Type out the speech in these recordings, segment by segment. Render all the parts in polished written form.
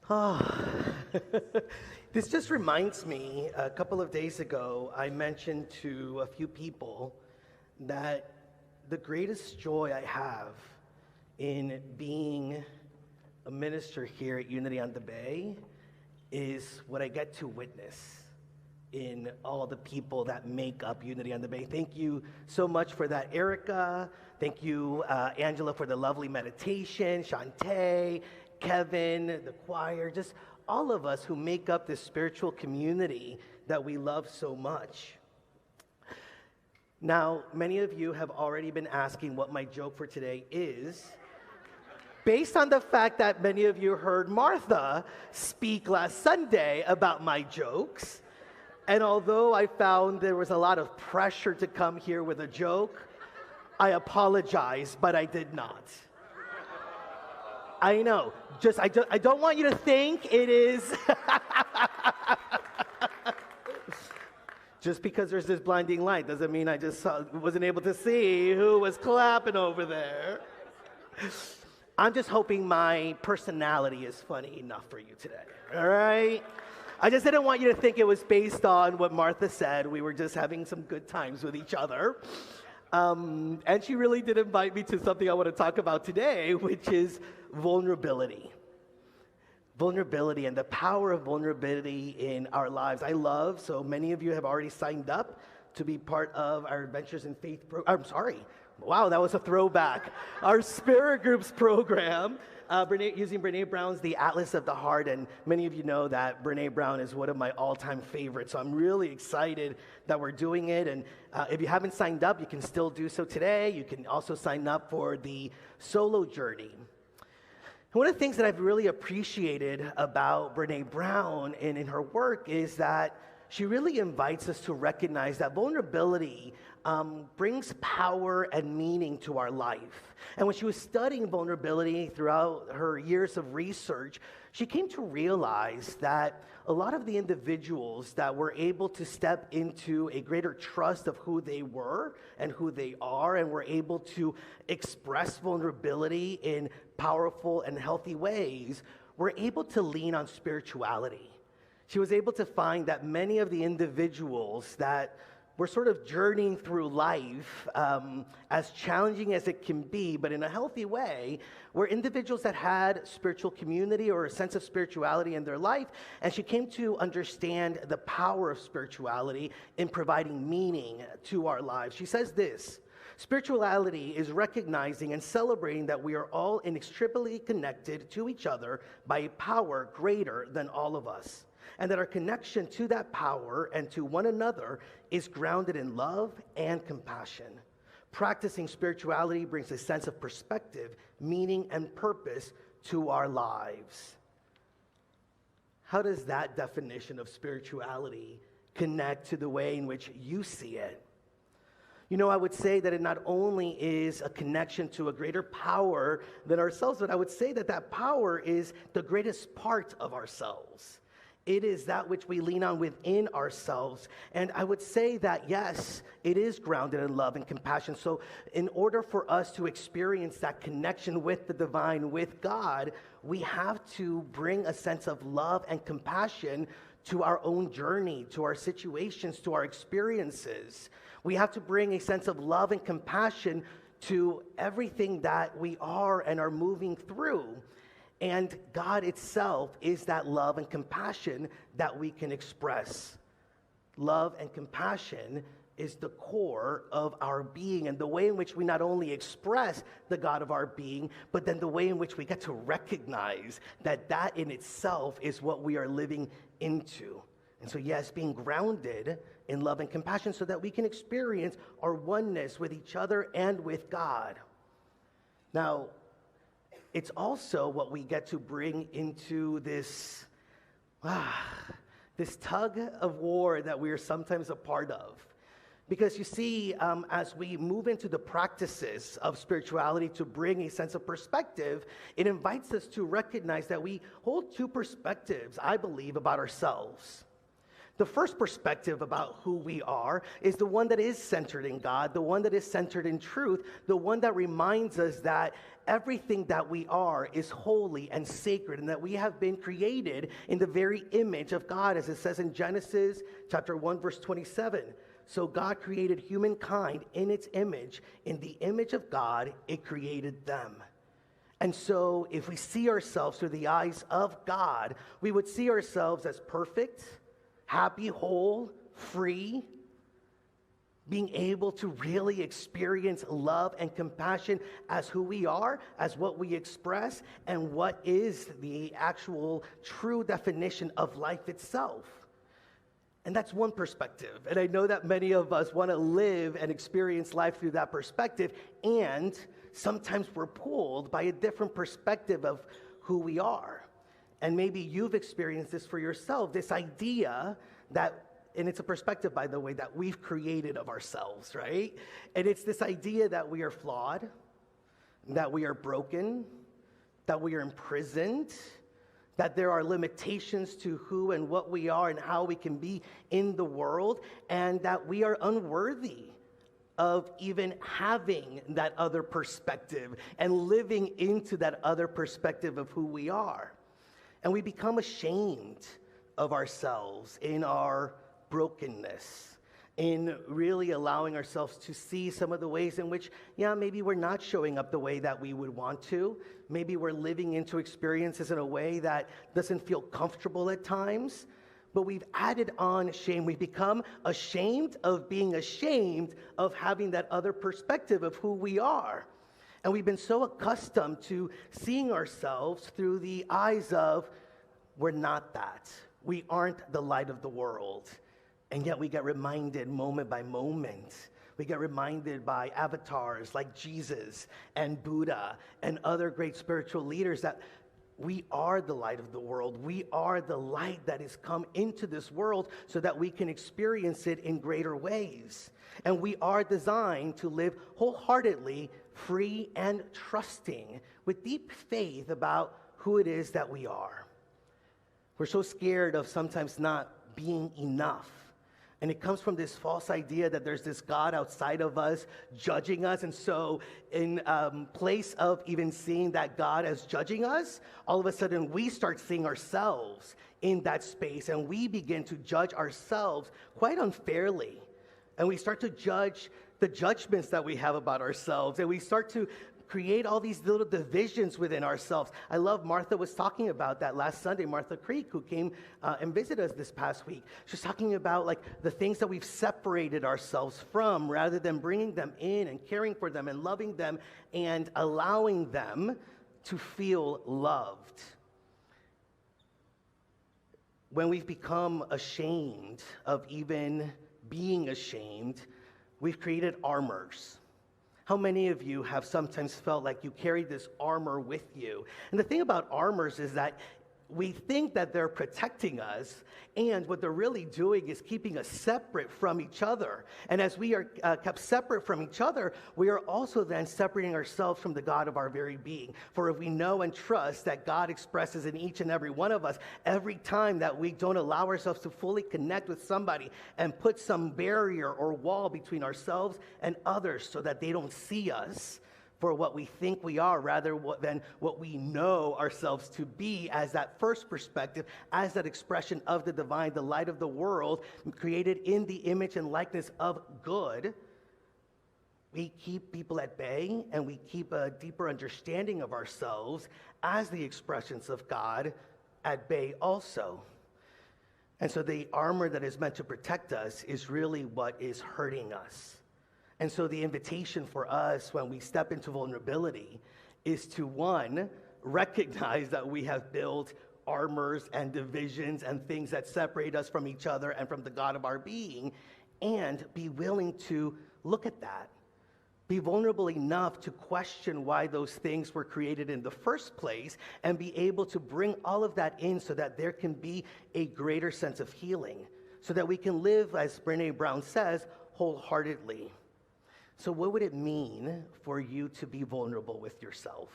Oh, this just reminds me, a couple of days ago, I mentioned to a few people that the greatest joy I have in being a minister here at Unity on the Bay is what I get to witness in all the people that make up Unity on the Bay. Thank you so much for that, Erica. Thank you, Angela, for the lovely meditation, Shantae, Kevin, the choir, just all of us who make up this spiritual community that we love so much. Now, many of you have already been asking what my joke for today is, based on the fact that many of you heard Martha speak last Sunday about my jokes. And although I found there was a lot of pressure to come here with a joke, I apologize, but I did not. I know. I don't want you to think it is. Just because there's this blinding light doesn't mean I wasn't able to see who was clapping over there. I'm just hoping my personality is funny enough for you today. All right? I just didn't want you to think it was based on what Martha said. We were just having some good times with each other. And she really did invite me to something I want to talk about today, which is vulnerability. Vulnerability and the power of vulnerability in our lives. So many of you have already signed up to be part of our Adventures in Faith Wow, that was a throwback. Our Spirit Groups program, using Brene Brown's The Atlas of the Heart, and many of you know that Brene Brown is one of my all-time favorites, so I'm really excited that we're doing it, and if you haven't signed up, you can still do so today. You can also sign up for the solo journey. And one of the things that I've really appreciated about Brene Brown and in her work is that she really invites us to recognize that vulnerability brings power and meaning to our life. And when she was studying vulnerability throughout her years of research, she came to realize that a lot of the individuals that were able to step into a greater trust of who they were and who they are, and were able to express vulnerability in powerful and healthy ways, were able to lean on spirituality. She was able to find that many of the individuals that were sort of journeying through life, as challenging as it can be, but in a healthy way, were individuals that had spiritual community or a sense of spirituality in their life. And she came to understand the power of spirituality in providing meaning to our lives. She says this: spirituality is recognizing and celebrating that we are all inextricably connected to each other by a power greater than all of us, and that our connection to that power and to one another is grounded in love and compassion. Practicing spirituality brings a sense of perspective, meaning, and purpose to our lives. How does that definition of spirituality connect to the way in which you see it? You know, I would say that it not only is a connection to a greater power than ourselves, but I would say that that power is the greatest part of ourselves. It is that which we lean on within ourselves. And I would say that, yes, it is grounded in love and compassion. So in order for us to experience that connection with the divine, with God, we have to bring a sense of love and compassion to our own journey, to our situations, to our experiences. We have to bring a sense of love and compassion to everything that we are and are moving through. And God itself is that love and compassion that we can express. Love and compassion is the core of our being, and the way in which we not only express the God of our being, but then the way in which we get to recognize that that in itself is what we are living into. And so, yes, being grounded in love and compassion so that we can experience our oneness with each other and with God. Now, it's also what we get to bring into this tug of war that we are sometimes a part of. Because you see, as we move into the practices of spirituality to bring a sense of perspective, it invites us to recognize that we hold two perspectives, I believe, about ourselves. The first perspective about who we are is the one that is centered in God, the one that is centered in truth, the one that reminds us that everything that we are is holy and sacred, and that we have been created in the very image of God, as it says in Genesis chapter 1, verse 27. So God created humankind in its image. In the image of God, it created them. And so if we see ourselves through the eyes of God, we would see ourselves as perfect, happy, whole, free, being able to really experience love and compassion as who we are, as what we express, and what is the actual true definition of life itself. And that's one perspective. And I know that many of us want to live and experience life through that perspective, and sometimes we're pulled by a different perspective of who we are. And maybe you've experienced this for yourself, this idea that, and it's a perspective, by the way, that we've created of ourselves, right? And it's this idea that we are flawed, that we are broken, that we are imprisoned, that there are limitations to who and what we are and how we can be in the world, and that we are unworthy of even having that other perspective and living into that other perspective of who we are. And we become ashamed of ourselves in our brokenness, in really allowing ourselves to see some of the ways in which, maybe we're not showing up the way that we would want to. Maybe we're living into experiences in a way that doesn't feel comfortable at times. But we've added on shame. We've become ashamed of being ashamed of having that other perspective of who we are. And we've been so accustomed to seeing ourselves through the eyes of, we're not that. We aren't the light of the world. And yet we get reminded moment by moment. We get reminded by avatars like Jesus and Buddha and other great spiritual leaders that we are the light of the world. We are the light that has come into this world so that we can experience it in greater ways. And we are designed to live wholeheartedly, free and trusting, with deep faith about who it is that we are. We're so scared of sometimes not being enough. And it comes from this false idea that there's this God outside of us judging us. And so in place of even seeing that God as judging us, all of a sudden we start seeing ourselves in that space. And we begin to judge ourselves quite unfairly. And we start to judge the judgments that we have about ourselves. And we start to create all these little divisions within ourselves. I love Martha was talking about that last Sunday, Martha Creek, who came and visited us this past week. She was talking about like the things that we've separated ourselves from rather than bringing them in and caring for them and loving them and allowing them to feel loved. When we've become ashamed of even being ashamed, we've created armors. How many of you have sometimes felt like you carry this armor with you? And the thing about armors is that we think that they're protecting us, and what they're really doing is keeping us separate from each other. And as we are kept separate from each other, we are also then separating ourselves from the God of our very being. For if we know and trust that God expresses in each and every one of us, every time that we don't allow ourselves to fully connect with somebody and put some barrier or wall between ourselves and others so that they don't see us for what we think we are rather than what we know ourselves to be as that first perspective, as that expression of the divine, the light of the world, created in the image and likeness of good, we keep people at bay and we keep a deeper understanding of ourselves as the expressions of God at bay also. And so the armor that is meant to protect us is really what is hurting us. And so the invitation for us when we step into vulnerability is to, one, recognize that we have built armors and divisions and things that separate us from each other and from the God of our being, and be willing to look at that. Be vulnerable enough to question why those things were created in the first place, and be able to bring all of that in so that there can be a greater sense of healing, so that we can live, as Brene Brown says, wholeheartedly. So what would it mean for you to be vulnerable with yourself?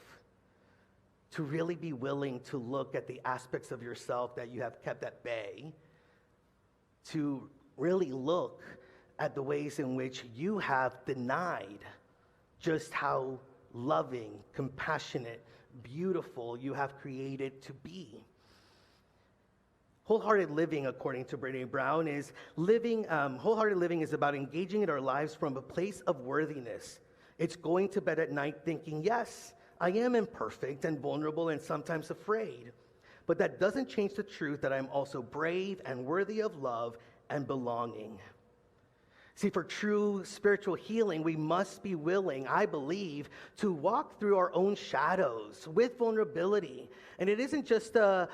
To really be willing to look at the aspects of yourself that you have kept at bay to really look at the ways in which you have denied just how loving, compassionate, beautiful you have created to be. Wholehearted living, according to Brene Brown, is living. Wholehearted living is about engaging in our lives from a place of worthiness. It's going to bed at night thinking, yes, I am imperfect and vulnerable and sometimes afraid, but that doesn't change the truth that I'm also brave and worthy of love and belonging. See, for true spiritual healing, we must be willing, I believe, to walk through our own shadows with vulnerability. And it isn't just a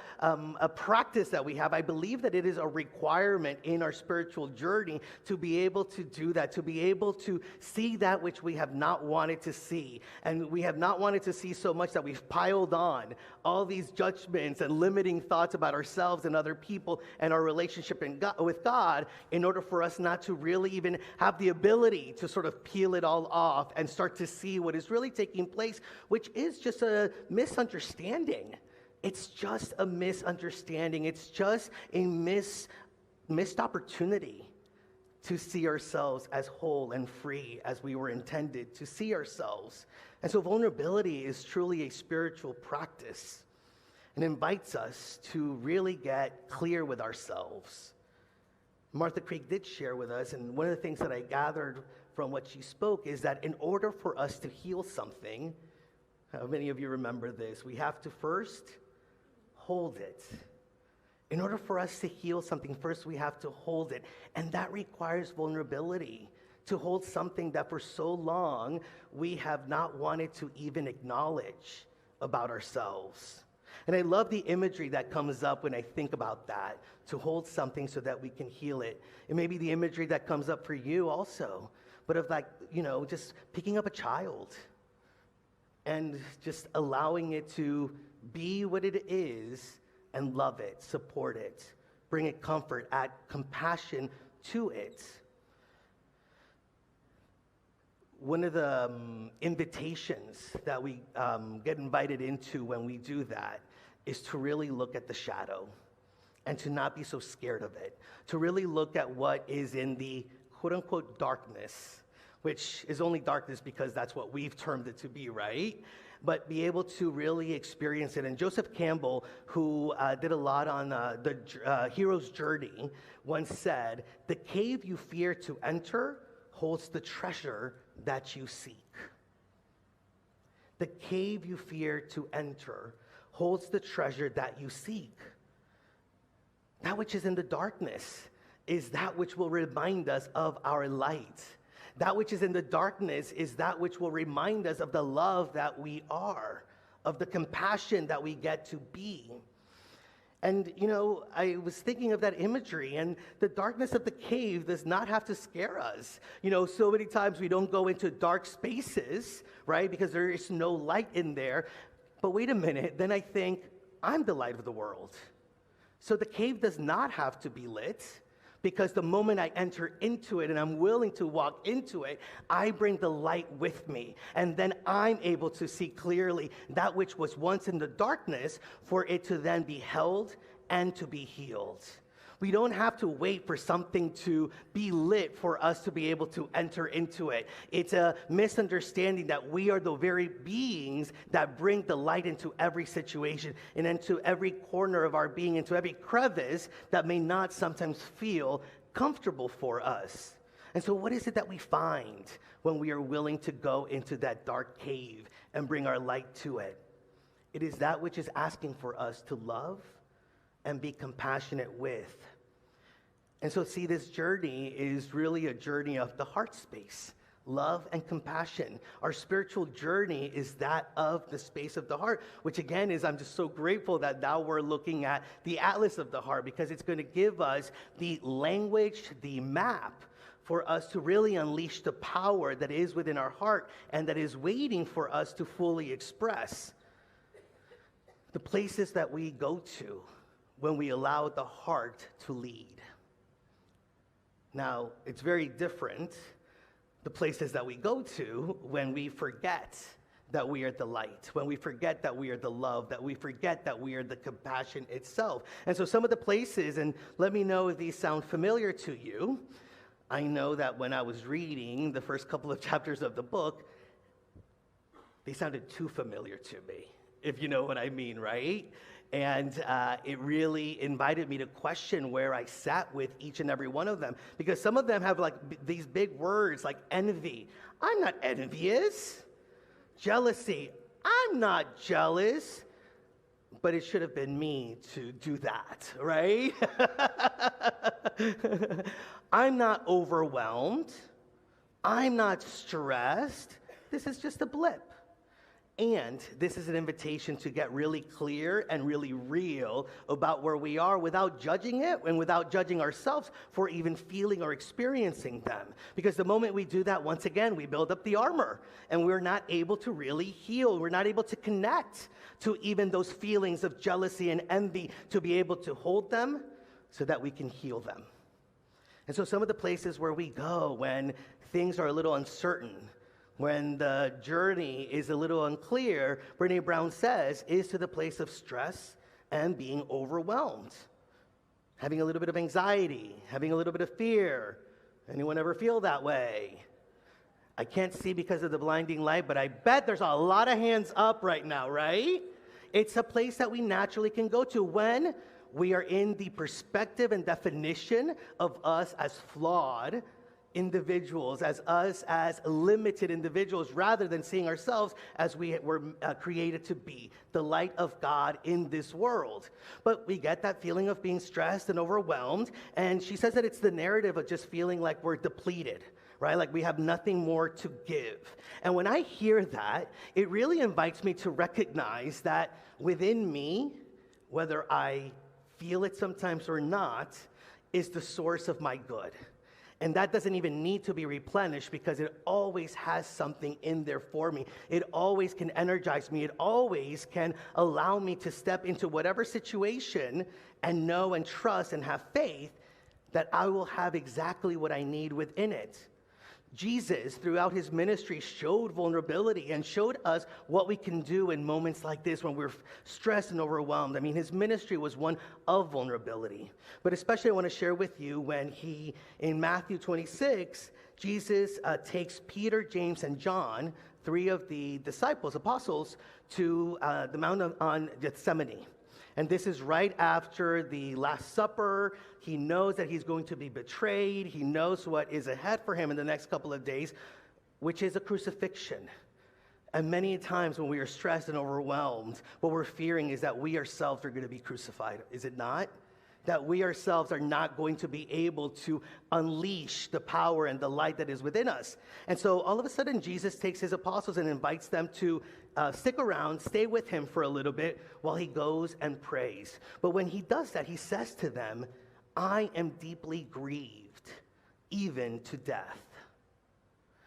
practice that we have. I believe that it is a requirement in our spiritual journey to be able to do that, to be able to see that which we have not wanted to see. And we have not wanted to see so much that we've piled on all these judgments and limiting thoughts about ourselves and other people and our relationship with God in order for us not to really even have the ability to sort of peel it all off and start to see what is really taking place, which is just a misunderstanding. It's just a misunderstanding. It's just a missed opportunity to see ourselves as whole and free as we were intended to see ourselves. And so vulnerability is truly a spiritual practice and invites us to really get clear with ourselves. Martha Creek did share with us, and one of the things that I gathered from what she spoke is that in order for us to heal something, how many of you remember this? We have to first hold it. In order for us to heal something, first we have to hold it. And that requires vulnerability, to hold something that for so long we have not wanted to even acknowledge about ourselves. And I love the imagery that comes up when I think about that, to hold something so that we can heal it. It may be the imagery that comes up for you also, but of like, just picking up a child and just allowing it to be what it is and love it, support it, bring it comfort, add compassion to it. One of the invitations that we get invited into when we do that is to really look at the shadow and to not be so scared of it, to really look at what is in the quote-unquote darkness, which is only darkness because that's what we've termed it to be, right? But be able to really experience it. And Joseph Campbell, who did a lot on the hero's journey, once said, "The cave you fear to enter holds the treasure that you seek." The cave you fear to enter holds the treasure that you seek. That which is in the darkness is that which will remind us of our light. That which is in the darkness is that which will remind us of the love that we are, of the compassion that we get to be. And, I was thinking of that imagery, and the darkness of the cave does not have to scare us. So many times we don't go into dark spaces, right, because there is no light in there. But wait a minute, then I think, I'm the light of the world. So the cave does not have to be lit, because the moment I enter into it and I'm willing to walk into it, I bring the light with me. And then I'm able to see clearly that which was once in the darkness for it to then be held and to be healed. We don't have to wait for something to be lit for us to be able to enter into it. It's a misunderstanding that we are the very beings that bring the light into every situation and into every corner of our being, into every crevice that may not sometimes feel comfortable for us. And so what is it that we find when we are willing to go into that dark cave and bring our light to it? It is that which is asking for us to love and be compassionate with. And so see, this journey is really a journey of the heart space, love and compassion. Our spiritual journey is that of the space of the heart, which again is, I'm just so grateful that now we're looking at the atlas of the heart, because it's going to give us the language, the map for us to really unleash the power that is within our heart and that is waiting for us to fully express. The places that we go to when we allow the heart to lead. Now, it's very different, the places that we go to when we forget that we are the light, when we forget that we are the love, that we forget that we are the compassion itself. And so some of the places, and let me know if these sound familiar to you. I know that when I was reading the first couple of chapters of the book, they sounded too familiar to me, if you know what I mean, right? And it really invited me to question where I sat with each and every one of them, because some of them have like these big words like envy. I'm not envious. Jealousy. I'm not jealous. But it should have been me to do that, right? I'm not overwhelmed. I'm not stressed. This is just a blip. And this is an invitation to get really clear and really real about where we are without judging it and without judging ourselves for even feeling or experiencing them. Because the moment we do that, once again, we build up the armor and we're not able to really heal. We're not able to connect to even those feelings of jealousy and envy, to be able to hold them so that we can heal them. And so some of the places where we go when things are a little uncertain, when the journey is a little unclear, Brene Brown says, is to the place of stress and being overwhelmed. Having a little bit of anxiety, having a little bit of fear. Anyone ever feel that way? I can't see because of the blinding light, but I bet there's a lot of hands up right now, right? It's a place that we naturally can go to when we are in the perspective and definition of us as flawed individuals, as us as limited individuals, rather than seeing ourselves as we were created to be, the light of God in this world. But we get that feeling of being stressed and overwhelmed, and she says that it's the narrative of just feeling like we're depleted, right? Like we have nothing more to give. And when I hear that, it really invites me to recognize that within me, whether I feel it sometimes or not, is the source of my good. And that doesn't even need to be replenished because it always has something in there for me. It always can energize me. It always can allow me to step into whatever situation and know and trust and have faith that I will have exactly what I need within it. Jesus, throughout his ministry, showed vulnerability and showed us what we can do in moments like this when we're stressed and overwhelmed. I mean, his ministry was one of vulnerability. But especially I want to share with you when in Matthew 26, Jesus takes Peter, James, and John, three of the disciples, apostles, to the Mount on Gethsemane. And this is right after the Last Supper. He knows that he's going to be betrayed. He knows what is ahead for him in the next couple of days, which is a crucifixion. And many times when we are stressed and overwhelmed, what we're fearing is that we ourselves are going to be crucified. Is it not? That we ourselves are not going to be able to unleash the power and the light that is within us. And so all of a sudden, Jesus takes his apostles and invites them to stick around, stay with him for a little bit while he goes and prays. But when he does that, he says to them, I am deeply grieved, even to death.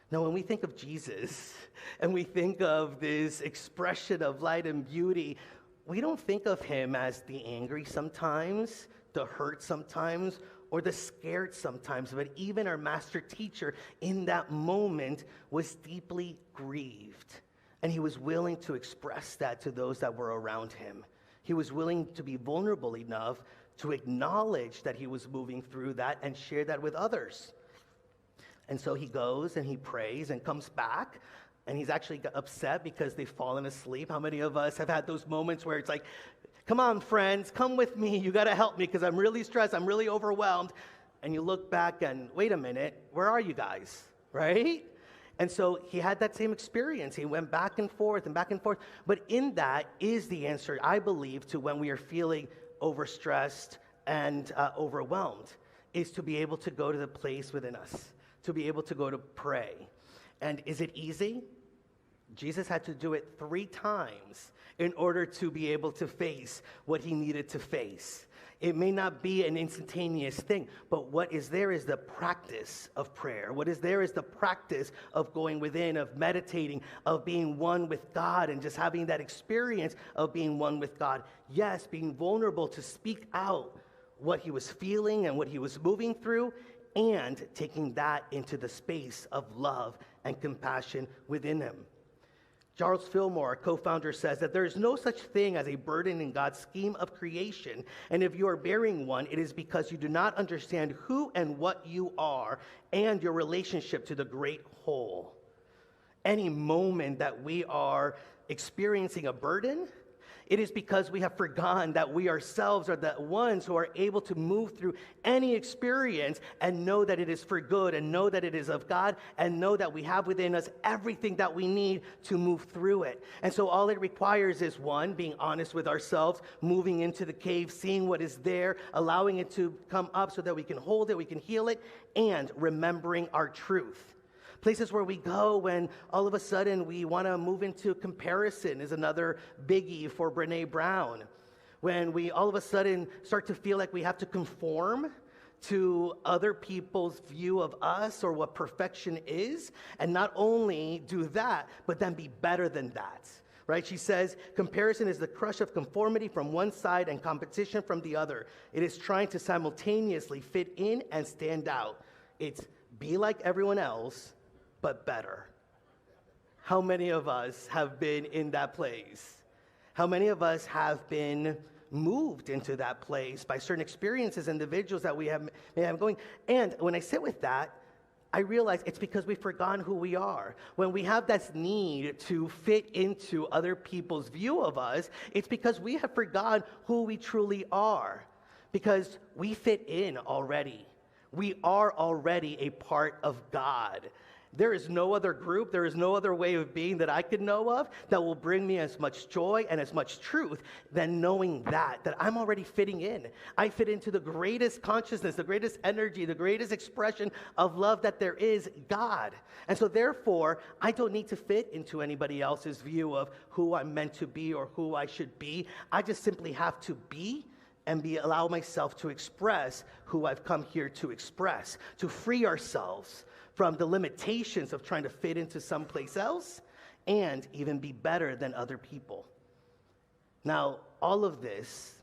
Now, when we think of Jesus and we think of this expression of light and beauty, we don't think of him as the angry sometimes, the hurt sometimes, or the scared sometimes. But even our master teacher in that moment was deeply grieved. And he was willing to express that to those that were around him. He was willing to be vulnerable enough to acknowledge that he was moving through that and share that with others. And so he goes and he prays and comes back. And he's actually upset because they've fallen asleep. How many of us have had those moments where it's like, come on, friends, come with me. You got to help me because I'm really stressed. I'm really overwhelmed. And you look back and, wait a minute, where are you guys, right? And so he had that same experience. He went back and forth and back and forth. But in that is the answer, I believe, to when we are feeling overstressed and overwhelmed, is to be able to go to the place within us, to be able to go to pray. And is it easy? Jesus had to do it 3 times in order to be able to face what he needed to face. It may not be an instantaneous thing, but what is there is the practice of prayer. What is there is the practice of going within, of meditating, of being one with God, and just having that experience of being one with God. Yes, being vulnerable to speak out what he was feeling and what he was moving through, and taking that into the space of love and compassion within him. Charles Fillmore, co-founder, says that there is no such thing as a burden in God's scheme of creation, and if you are bearing one, it is because you do not understand who and what you are and your relationship to the great whole. Any moment that we are experiencing a burden, it is because we have forgotten that we ourselves are the ones who are able to move through any experience and know that it is for good and know that it is of God and know that we have within us everything that we need to move through it. And so all it requires is, one, being honest with ourselves, moving into the cave, seeing what is there, allowing it to come up so that we can hold it, we can heal it, and remembering our truth. Places where we go when all of a sudden we want to move into comparison is another biggie for Brene Brown. When we all of a sudden start to feel like we have to conform to other people's view of us or what perfection is, and not only do that, but then be better than that. Right? She says, comparison is the crush of conformity from one side and competition from the other. It is trying to simultaneously fit in and stand out. It's be like everyone else, but better. How many of us have been in that place? How many of us have been moved into that place by certain experiences, individuals that we may have going? And when I sit with that, I realize it's because we've forgotten who we are. When we have that need to fit into other people's view of us, it's because we have forgotten who we truly are. Because we fit in already. We are already a part of God. There is no other group, there is no other way of being that I could know of that will bring me as much joy and as much truth than knowing that I'm already fitting in. I fit into the greatest consciousness, the greatest energy, the greatest expression of love that there is, God. And so therefore, I don't need to fit into anybody else's view of who I'm meant to be or who I should be. I just simply have to be and allow myself to express who I've come here to express, to free ourselves from the limitations of trying to fit into someplace else and even be better than other people. Now, all of this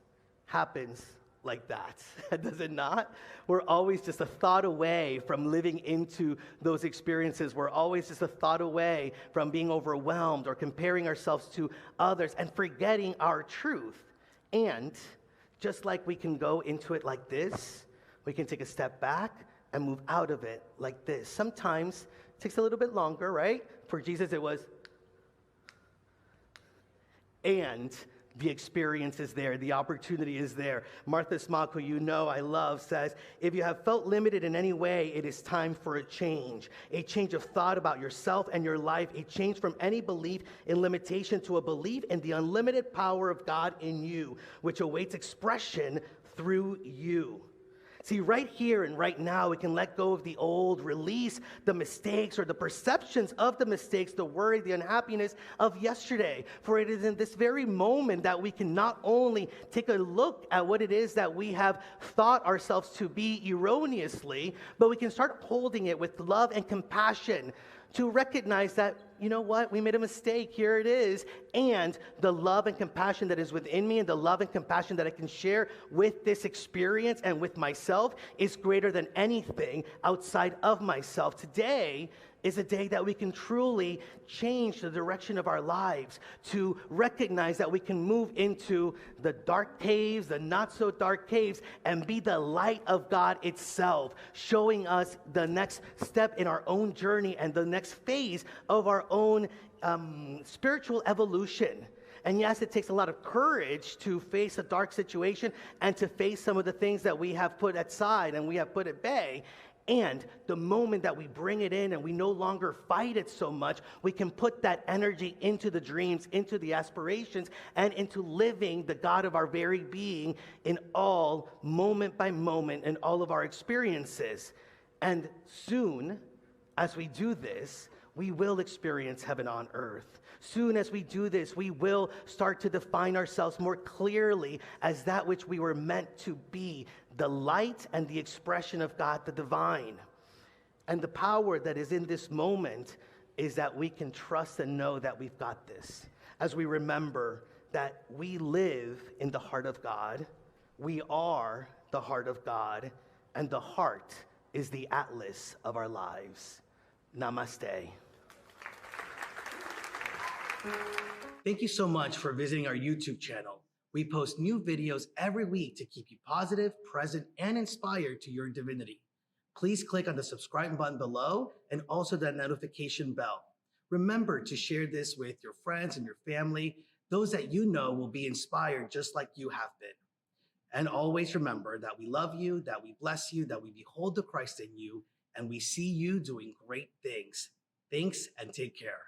happens like that, does it not? We're always just a thought away from living into those experiences. We're always just a thought away from being overwhelmed or comparing ourselves to others and forgetting our truth. And just like we can go into it like this, we can take a step back and move out of it like this. Sometimes it takes a little bit longer, right? For Jesus, it was, and the experience is there, the opportunity is there. Martha Smock, who you know I love, says, if you have felt limited in any way, it is time for a change of thought about yourself and your life, a change from any belief in limitation to a belief in the unlimited power of God in you, which awaits expression through you. See, right here and right now, we can let go of the old, release the mistakes or the perceptions of the mistakes, the worry, the unhappiness of yesterday. For it is in this very moment that we can not only take a look at what it is that we have thought ourselves to be erroneously, but we can start holding it with love and compassion to recognize that, you know what, we made a mistake, here it is, and the love and compassion that is within me and the love and compassion that I can share with this experience and with myself is greater than anything outside of myself. Today is a day that we can truly change the direction of our lives, to recognize that we can move into the dark caves, the not so dark caves, and be the light of God itself, showing us the next step in our own journey and the next phase of our own spiritual evolution. And yes, it takes a lot of courage to face a dark situation and to face some of the things that we have put aside and we have put at bay. And the moment that we bring it in and we no longer fight it so much, we can put that energy into the dreams, into the aspirations, and into living the God of our very being in all, moment by moment, in all of our experiences. And soon, as we do this, we will experience heaven on earth. Soon as we do this, we will start to define ourselves more clearly as that which we were meant to be, the light and the expression of God, the divine. And the power that is in this moment is that we can trust and know that we've got this. As we remember that we live in the heart of God, we are the heart of God, and the heart is the atlas of our lives. Namaste. Thank you so much for visiting our YouTube channel. We post new videos every week to keep you positive, present, and inspired to your divinity. Please click on the subscribe button below and also that notification bell. Remember to share this with your friends and your family, those that you know will be inspired just like you have been. And always remember that we love you, that we bless you, that we behold the Christ in you, and we see you doing great things. Thanks and take care.